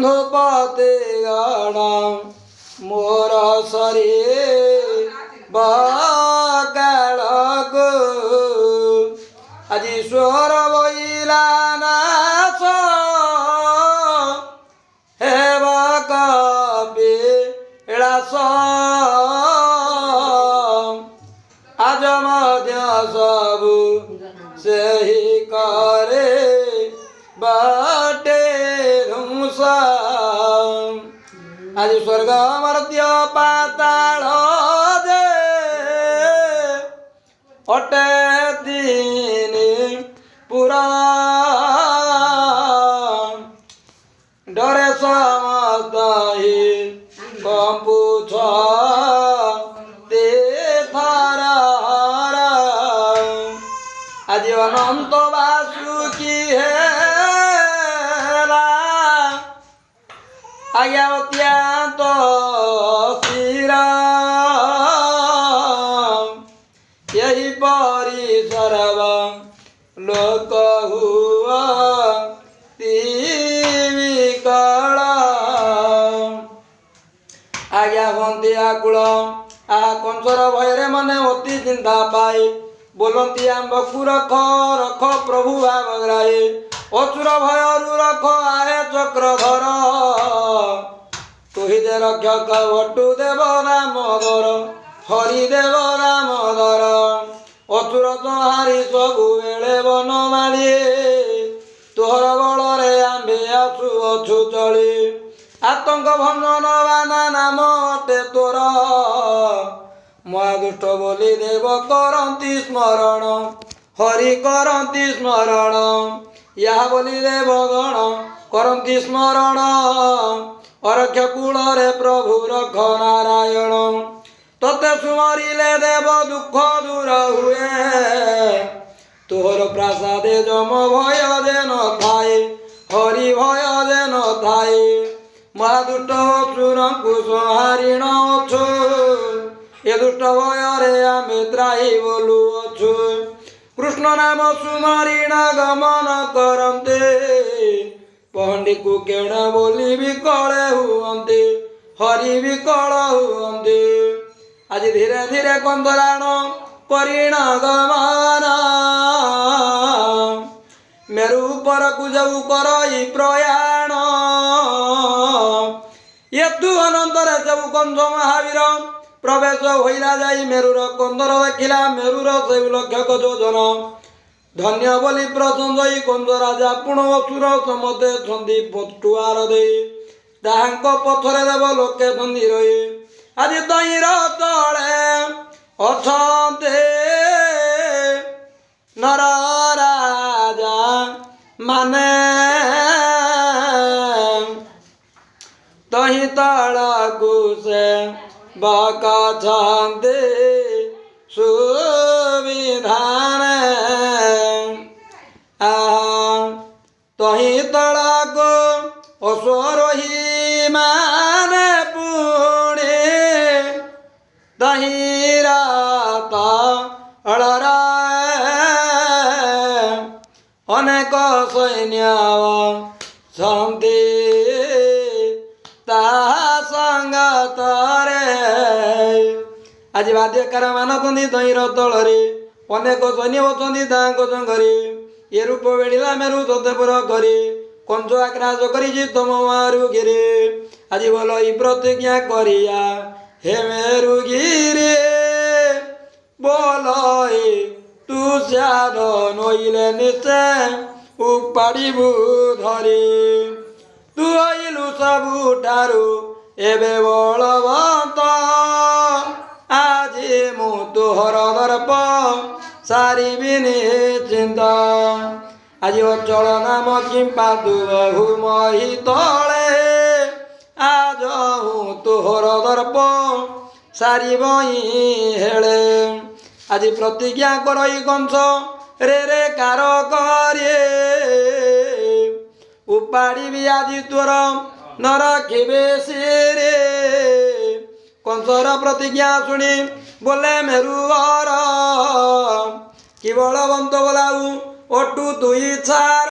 बंधुपति गण मोर सरी बकालको आज स्वर बइला नाच हेब कपिलास आज मध्य सबु सही करे बाटे धुसा आज स्वर्ग मर्त्य पाताल जे अटे तीन पुरा डरे समस्त कंपुछ ते थारा आज अनंत वासुकी हेला आज्ञा अत्यंत स्थिर यही परी सर्व लोक हुआ विकल आज्ञा हंती आकुल आ कंसर भୟରେ मने अति चिंता पाए बोलती आंबकु रख रख प्रभु भावग्राहे असुर भयरु रख आहे चक्रधर तुहि दे रक्षक वटु देव दामोदर हरिदेव दामोदर असुर संहारी सबु बेले बनमाली तोहर बଳରେ आंबे आसु अछु चली आतंक भंजन बाना नाम अटे तोर महादुष्ट बोली देव करती स्मरण हरि करती स्मरण या बोली देव गण करती स्मरण अरक्ष कूल रे प्रभु रख नारायण तते सुमरिले देव दुख दूर हुए तोहर प्रासादे जम भय जे न थाए हरि भय जे न थाए महादुष्ट असुरंकु संहारिण अछु ए दुष्ट भୟରେ आमे त्राही बोलु अछु कृष्ण नाम सुमरिण गमन करन्ते पहंडी को केण बोली विकले हुअन्ते हरि विकल हुअन्ते आज धीरे धीरे कंदराण करीण गमन मेरु पर को जाऊ करई प्रयाण यदु अनंतर जाऊ कंस महावीर प्रवेश होइला जाई मेरुर कंदर देखिला मेरुर से लक्षक जोजन धन्य बोली प्रसंजयी कंस राजा पुण असुर समते छंदी पटुआर दे ताहांक पथरे देव लोके छंदी रही आज तईर तले अछंते नर राजा माने तही तळकु से बाका छांदे सुविधान तही तळकु असुरही माने पुणे तही रात अळरा अनेक सैन्य शांति संगतरे आज बाध्यकार मानती तईर तलरे अनेक सैन्य अछंती जंगरे ये रूप बेड़िला मेरु सतेपुर करे कंस आक्राश करी तम मारु गिरे आज बोल ई प्रतिज्ञा करिया हे मेरु गिरे बोल तू स्याद नईले निश्चय उपाड़ू धरी तू आइलु सबुठारु एबे बलवंत आज मु तोहर दर्प सारिबि निश्चिंत आज अचल नाम किंपा बहु मही तले आज हूँ तोहर दर्प सारिबई हेले आज प्रतिज्ञा करई कंस रे रे कार करे उपाड़ी भी आज तोर न रखिबे सिरे कंसर प्रतिज्ञा शुणी बोले मेरुवर कि बलवंत बोलाऊ ओटू तुई छार।